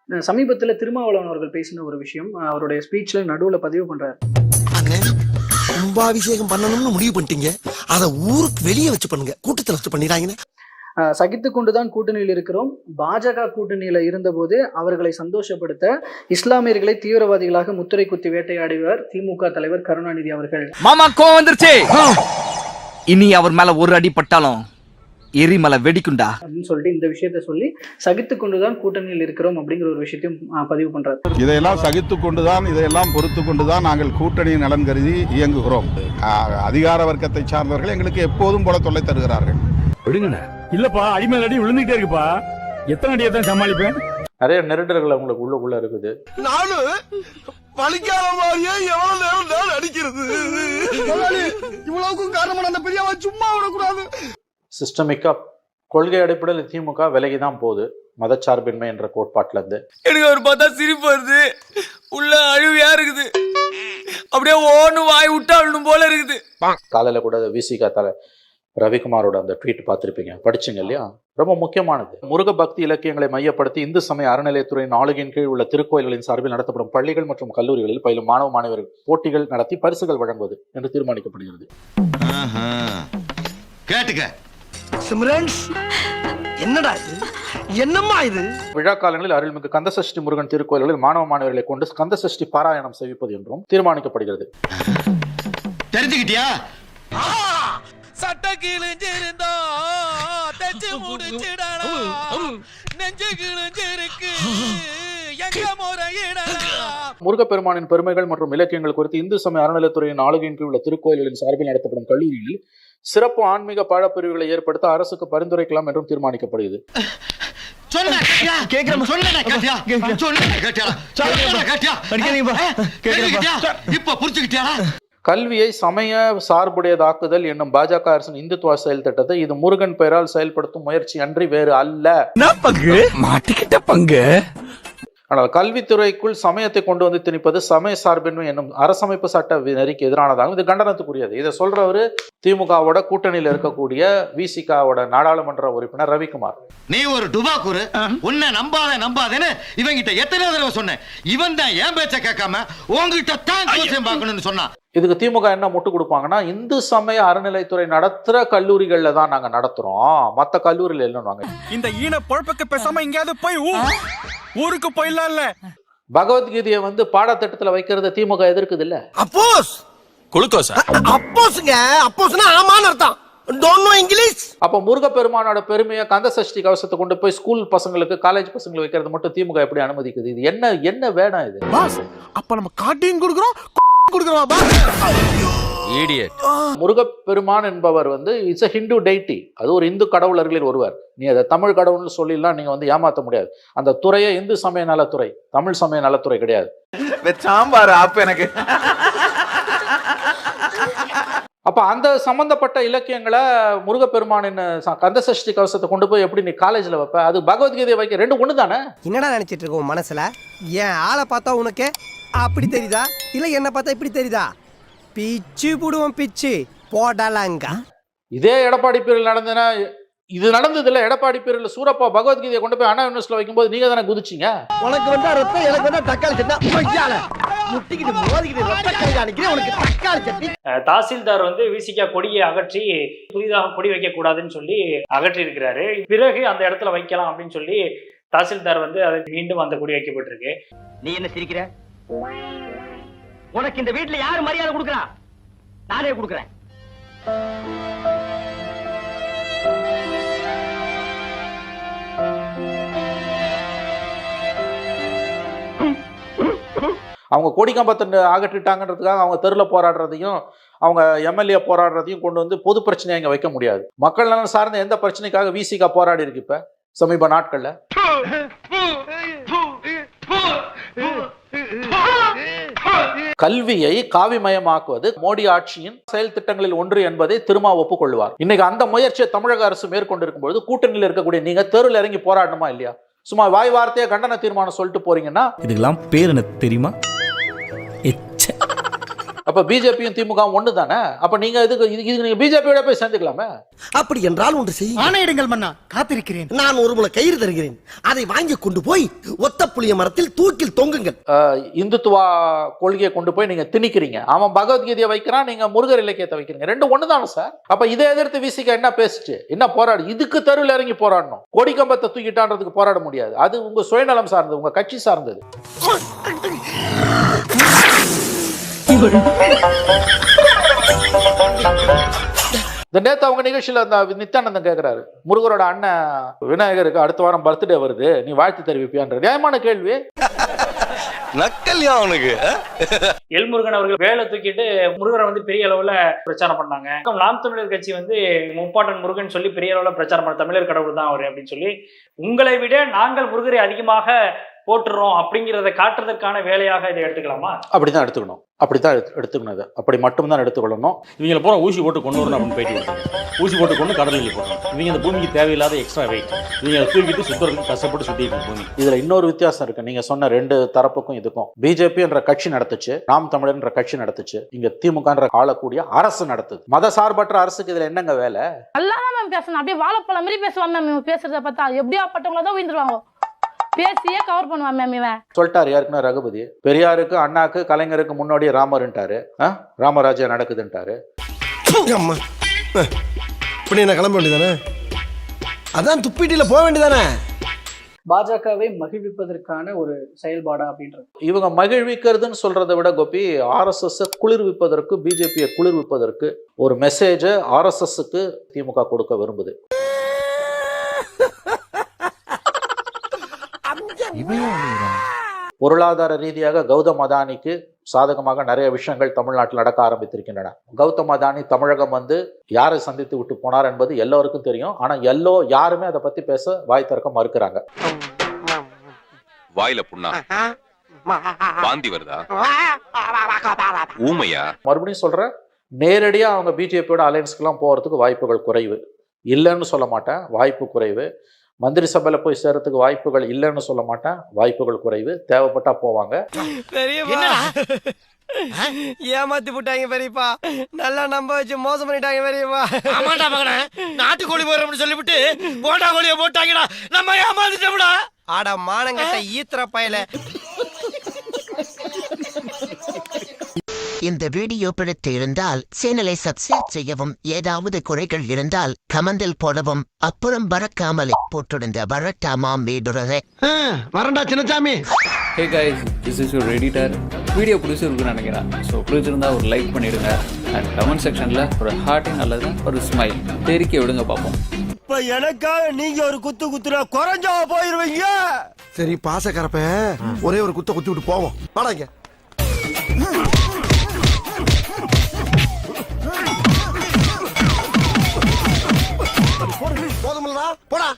சமீபத்துல திருமாவளவன் அவர்கள் பேசின ஒரு விஷயம் அவருடைய ஸ்பீச்ல நடுவுல பதிவு பண்றாரு. கும்பாபிஷேகம் பண்ணணும்னு முடிவு பண்ணிட்டீங்க, அதை ஊருக்கு வெளியே வச்சு பண்ணுங்க, கூட்டத்தில் வச்சு பண்ணிடாங்க. சகித்துக் கொண்டுதான் கூட்டணியில் இருக்கிறோம். பாஜக கூட்டணியில இருந்தபோது அவர்களை சந்தோஷப்படுத்த இஸ்லாமியர்களை தீவிரவாதிகளாக முத்திரை குத்தி வேட்டையாடியவர் திமுக தலைவர் கருணாநிதி அவர்கள். மாமா கோவம் வந்துருச்சு, இனி அவர் மேல ஒரு அடி பட்டாலும் எரிமலை வெடிக்குண்டா அப்படின்னு சொல்லிட்டு இந்த விஷயத்த சொல்லி சகித்துக் கொண்டுதான் கூட்டணியில் இருக்கிறோம் அப்படிங்கிற ஒரு விஷயத்தையும் பதிவு பண்றாரு. இதையெல்லாம் சகித்துக் கொண்டுதான், இதையெல்லாம் பொறுத்து கொண்டுதான் நாங்கள் கூட்டணி நலன் கருதி இயங்குகிறோம். அதிகார வர்க்கத்தை சார்ந்தவர்கள் எங்களுக்கு எப்போதும் போல தொல்லை தருகிறார்கள். இல்லப்பா, அடிமேல் அடி விழுந்துகிட்டே இருக்குப்பா, எத்தனை அடியை தான் சமாளிப்பேன். நிறைய நெருடல்கள் உங்களுக்கு உள்ளுக்குள்ள இருக்குது. நானும் பழிக்காத மாதிரியே எவ்வளவு நேரம் நான் அடிக்கிறது. இவ்வளவுக்கும் காரணமான அந்த பெரியவா சும்மா விடக்கூடாது. சிஸ்டமிக்கா கொள்கை அடிப்படையில் திமுக விலகிதான் போகுது மதச்சார்பின்மை என்ற கோட்பாட்டுல இருந்து. எனக்கு அவர் பார்த்தா சிரிப்பு வருது, உள்ள அழுவியா இருக்குது, அப்படியே ஓன்னு வாய் விட்டாலும் போல இருக்குது. காலையில கூட விசிகா தலை ரவிக்குமாரோட அந்த ட்வீட் பார்த்திருப்பீங்க, படிச்சுங்க இல்லையா? ரொம்ப முக்கியமானது. முருக பக்தி இலக்கியங்களை மையப்படுத்தி இந்து சமய அறநிலையத்துறையின் ஆளுகையின் கீழ் உள்ள திருக்கோயில்களின் சார்பில் நடத்தப்படும் பள்ளிகள் மற்றும் கல்லூரிகளில் பயிலும் மாணவ மாணவர்கள் போட்டிகள் நடத்தி பரிசுகள் வழங்குவது என்று தீர்மானிக்கப்படுகிறது. கேட்டுக்க என்னடா இது, என்னம்மா இது? விழா காலங்களில் அருள்மிகு கந்தசஷ்டி முருகன் திருக்கோயில்களில் மாணவ மாணவர்களை கொண்டு கந்தசஷ்டி பாராயணம் செய்விப்பது என்றும் தீர்மானிக்கப்படுகிறது. தெரிஞ்சுக்கிட்டியா? சட்ட கிழிஞ்சிருந்தா தச்சு முடிச்சிடடா, நெஞ்சு கிழிஞ்சிருக்கு எங்க முறையிடலாம். முருகப்பெருமானின் பெருமைகள் மற்றும் இலக்கியங்கள் குறித்து இந்து சமய அறநிலையத்துறையின் ஆளுகையின் கீழ் உள்ள திருக்கோயில்களின் சார்பில் நடத்தப்படும் கல்லூரியில் சிறப்பு ஆன்மீக பாடப்பிரிவுகளை ஏற்படுத்த அரசுக்கு பரிந்துரைக்கலாம் என்றும் தீர்மானிக்கப்படுகிறது. கல்வியை சமய சார்புடையதாக்குதல் என்னும் பாஜக அரசின் இந்துத்துவ செயல் திட்டத்தை இது முருகன் பெயரால் செயல்படுத்தும் முயற்சி அன்றி வேறு அல்ல. மாட்டிக்கிட்ட பங்கு. ஆனால் கல்வித்துறைக்குள் சமயத்தை கொண்டு வந்து திணிப்பது சமய சார்பின்மை என்னும் அரசமைப்பு சட்ட நெறிக்கு எதிரானதாகும். இது கண்டனத்துக்குரியது. இதை சொல்றவரு திமுகவோட கூட்டணியில் இருக்கக்கூடிய விசிகாவோட நாடாளுமன்ற உறுப்பினர் ரவிக்குமார். நீ ஒரு டுபாக்கூரு, உன்னை நம்பாதேன்னு இவங்கிட்ட எத்தனை தடவை சொன்னேன். இவன் தான் என் பேச்ச கேட்காம உங்ககிட்ட தான் கோச்சம் பார்க்கணும்னு சொன்னான். இதுக்கு திமுக என்ன முட்டு கொடுப்பாங்கன்னா, இந்து சமய அறநிலைத்துறை நடத்துற கல்லூரிகள்ல தான் நாங்க நடத்துறோம், மத்த கல்லூரியில இல்லைன்னு. இந்த ஈன பொழப்புக்கு பேசாம எங்கேயாவது போய் ஊருக்கு போயிடலாம். இல்ல பகவத்கீதையை பாடத்திட்டத்துல வைக்கிறத திமுக எதிர்க்குது இல்ல. அப்போஸ் குளுக்கோஸா? அப்போஸ்ங்க, அப்போஸ்னா ஆமான்னு அர்த்தம். Don't know English. அப்ப முருகப்பெருமானோட பெருமையை கந்தசஷ்டி கவசத்தை கொண்டு போய் ஸ்கூல் பசங்களுக்கு காலேஜ் பசங்களுக்கு வைக்கிறது மட்டும் திமுக எப்படி அனுமதிக்குது? இது என்ன வேணாம் இது? பாஸ், அப்ப நம்ம காட்டியும் கொடுக்குறோம். முருகப்பெருமான் என்பவர் இட்ஸ் a Hindu deity. அது ஒரு இந்து கடவுளர்களில் ஒருவர். நீ அதை தமிழ் கடவுள்னு சொல்லிடலாம், நீங்க ஏமாத்த முடியாது. அந்த துறையே இந்து சமய நலத்துறை, தமிழ் சமய நலத்துறை கிடையாது. சாம்பார் ஆப் எனக்கு. அப்ப அந்த சம்பந்தப்பட்ட இலக்கியங்களை முருகப்பெருமானின் கந்தசஷ்டி கவசத்தை கொண்டு போய் எப்படி நீ காலேஜ்ல வைப்ப? அது பகவத்கீதையை வைக்க ரெண்டு ஒண்ணு தானே. என்னடா நினைச்சிட்டு இருக்கோம் மனசுல? ஏன் ஆளை பார்த்தா உனக்கு அப்படி தெரியுதா, இல்ல என்ன பார்த்தா இப்படி தெரியுதா? பிச்சு போடுவோம், பிச்சு போடலாங்க. இதே எடப்பாடி பேரில் நடந்ததுன்னா, இது நடந்தது இல்ல. எடப்பாடி பேரில் சூரப்பா பகவத்கீதையை கொண்டு போய் அண்ணா யூனிவர்சிட்டியில வைக்கும்போது நீங்க தானே குதிச்சிங்க. உனக்கு வந்தா ரத்தம், எனக்கு வந்தா தக்காளி சட்னி. முட்டிக்கிட்டு மோதிக்கிட்டு ரத்த கையாளிக்கிறேன் உனக்கு தக்காளி சட்னி. தாசில்தார் விசிகா கொடியை அகற்றி புதிதாக கொடி வைக்க கூடாதுன்னு சொல்லி அகற்றி இருக்கிறாரு. பிறகு அந்த இடத்துல வைக்கலாம் அப்படின்னு சொல்லி தாசில்தார் அதை மீண்டும் அந்த கொடி வைக்கப்பட்டிருக்கு. நீ என்ன சிரிக்கிற? உனக்கு இந்த வீட்டுல யாரு மரியாதை கொடுக்கறா? நானே கொடுக்கறேன். அவங்க கொடிக்கம்பத்தை அகற்றிட்டாங்கன்றதுக்காக அவங்க தெருல போராடுறதையும் அவங்க எம்எல்ஏ போராடுறதையும் கொண்டு பொது பிரச்சனையை இங்க வைக்க முடியாது. மக்கள் நலன் சார்ந்த எந்த பிரச்சனைக்காக விசிகா போராடி இருக்கு இப்ப சமீப நாட்கள்ல? கல்வியை காவிமயமாக்குவது மோடி ஆட்சியின் செயல் திட்டங்களில் ஒன்று என்பதை திருமா ஒப்புக்கொள்வார். இன்னைக்கு அந்த முயற்சியை தமிழக அரசு மேற்கொண்டிருக்கும் பொழுது கூட்டணியில் இருக்கக்கூடிய நீங்க தெருவில் இறங்கி போராடணுமா இல்லையா? சும்மா வாய் வார்த்தையா கண்டன தீர்மானம் சொல்லிட்டு போறீங்கன்னா இதுக்கெல்லாம் பேர் என்ன தெரியுமா? அப்ப பிஜேபியும் திமுக ஒண்ணு தானே? அப்ப நீங்க இதுக்கு நீங்க பிஜேபியோட போய் சேர்ந்துக்கலாமே. அப்படி என்றால் ஒன்று செய். ஆணையிடுங்கள் மன்னா, காத்திருக்கிறேன். நான் ஒரு முளை கயிறு தருகிறேன், அதை வாங்கி கொண்டு போய் ஒத்த புளிய மரத்தில் தூக்கில் தொங்குங்கள். இந்துத்துவா கொள்கையை கொண்டு போய் நீங்க திணிக்கிறீங்க. அவன் பகவத்கீதையை வைக்கிறான், நீங்க முருகர் இலக்கியத்தை வைக்கிறீங்க. ரெண்டு ஒண்ணு தானே சார்? அப்ப இதை எதிர்த்து விசிக என்ன பேசிச்சு, என்ன போராடு? இதுக்கு தெருவில் இறங்கி போராடணும். கொடிக்கம்பத்தை தூக்கிட்டான்றதுக்கு போராட முடியாது. அது உங்க சுயநலம் சார்ந்தது, உங்க கட்சி சார்ந்தது. இந்த நேத்து அவங்க நிகழ்ச்சியில அந்த நித்யானந்தன் கேட்கிறாரு, முருகரோட அண்ணன் விநாயகருக்கு அடுத்த வாரம் பர்த்டே வருது, நீ வாழ்த்து தெரிவிப்பியான்ற நியாயமான கேள்வி. நக்கல்யா அவனுக்கு. எல்முருகன் அவர்கள் வேலை தூக்கிட்டு முருகரை வந்து பெரிய அளவுல பிரச்சாரம் பண்ணாங்க. நாம் தமிழர் கட்சி வந்து முப்பாட்டன் முருகன் சொல்லி பெரிய அளவுல பிரச்சாரம் பண்ண, தமிழர் கடவுள் தான் அவரு அப்படின்னு சொல்லி, உங்களை விட நாங்கள் முருகரை அதிகமாக போட்டுறோம் அப்படிங்கிறத காட்டுறதுக்கான வேலையாக இதை எடுத்துக்கலாமா? அப்படிதான் எடுத்துக்கணும். அப்படித்தான் எடுத்துக்கணும். இதை அப்படி மட்டும்தான் எடுத்துக்கொள்ளணும். இவங்களை பூரா ஊசி போட்டு கொண்டு வரணும் அப்படின்னு பேட்டி எடுத்தாங்க. ஊசி போட்டு கொண்டு கடலில் போட்டோம். இவங்க இந்த பூமிக்கு தேவையில்லாத எக்ஸ்ட்ரா வெயிட். இவங்க தூக்கிட்டு சுத்தருக்கு கஷ்டப்பட்டு சுத்திட்டு பூமி. இதுல இன்னொரு வித்தியாசம் இருக்கு. நீங்க சொன்ன ரெண்டு தரப்புக்கும் இதுக்கும். பிஜேபி என்ற கட்சி நடத்துச்சு, நாம் தமிழர் என்ற கட்சி நடத்துச்சு, இங்க திமுக என்ற ஆளக்கூடிய அரசு நடத்துது. மத சார்பற்ற அரசுக்கு இதுல என்னங்க வேலை? எல்லாம் மேம் பேசணும், அப்படியே வாழைப்பழம் மாதிரி பேசுவாங்க மேம். பேசுறத பார்த்தா எப்படியா பட்டவங்கள தான் உயிர்ந்துருவாங்க, பேசியே கவர் பண்ணுவான் மேம். இவன் சொல்லிட்டாரு யாருக்குன்னா ரகுபதி, பெரியாருக்கு அண்ணாக்கு கலைஞருக்கு முன்னாடி ராமர்ன்ட்டாரு, ராமராஜ்யம் நடக்குதுன்ட்டாரு. இப்படி என்ன கிளம்ப வேண்டியதானே? அதான் துப்பிட்டில போக வேண்டியதானே? பாஜகவை மகிழ்விப்பதற்கான ஒரு செயல்பாடா அப்படின்றது. இவங்க மகிழ்விக்கிறதுன்னு சொல்றதை விட கோபி, ஆர்எஸ்எஸ் குளிர்விப்பதற்கு, பிஜேபியை குளிர்விப்பதற்கு ஒரு மெசேஜ் ஆர்எஸ்எஸ்க்கு திமுக கொடுக்க விரும்புது. பொருளாதார ரீதியாக கௌதம் அதானிக்கு சாதகமாக நிறைய விஷயங்கள் தமிழ்நாட்டில் நடக்க ஆரம்பித்திருக்கின்றன. கௌதம் அதானி தமிழகம் வந்து யாரை சந்தித்து விட்டு போனார் என்பது எல்லோருக்கும் தெரியும். ஆனா யாருமே அதை பத்தி பேச வாய் திறக்க மறுக்கிறாங்க. வாயில புண்ணா, வாந்தி வருதா, ஊமையா? மறுபடியும் சொல்றேன், நேரடியா அவங்க பிஜேபியோட அலையன்ஸ்க்கெல்லாம் போறதுக்கு வாய்ப்புகள் குறைவு. இல்லைன்னு சொல்ல மாட்டேன், வாய்ப்பு குறைவு. மந்திரி சபையில போய் சேர்றதுக்கு வாய்ப்புகள் இல்லைன்னு சொல்ல மாட்டேன், வாய்ப்புகள் குறைவு. தேவைப்பட்டா போவாங்க. ஏமாத்தி போட்டாங்க பெரியப்பா, நல்லா நம்ப வச்சு மோசம் பண்ணிட்டாங்க பெரியப்பா. ஆமாண்டா மகனே, நாட்டுக்கோழி போறோம்னு சொல்லிவிட்டு போட்டா கோழியை போட்டாங்கடா, நம்ம ஏமாந்துட்டோம்டா. ஆட மானங்கட்ட ஈத்திர பயல. இந்த வீடியோ பிடித்து இருந்தால் சேனலை சப்ஸ்கிரைப் செய்யவும், ஏதாவது குறைகள் இருந்தால் கமெண்டில் போடவும், அப்புறம் மறக்காமலே போட்டிருந்த வரட்டாமாம் வீடுறதே. வரண்டா Chinnasamy. Hey guys, this is your editor. Video பிடிச்சிருக்குன்னு நினைக்கிறேன். ஸோ பிடிச்சிருந்தா ஒரு லைக் பண்ணிடுங்க அண்ட் கமெண்ட் செக்ஷனில் ஒரு ஹார்ட்டிங் அல்லது ஒரு ஸ்மைல் தெரிக்க விடுங்க பார்ப்போம். இப்ப எனக்காக நீங்க ஒரு குத்து குத்துனா குறைஞ்சா போயிருவீங்க. சரி பாசக்கரப்ப ஒரே ஒரு குத்த குத்தி விட்டு போவோம். வாடாங்க. போதுமில்லடா, போடா.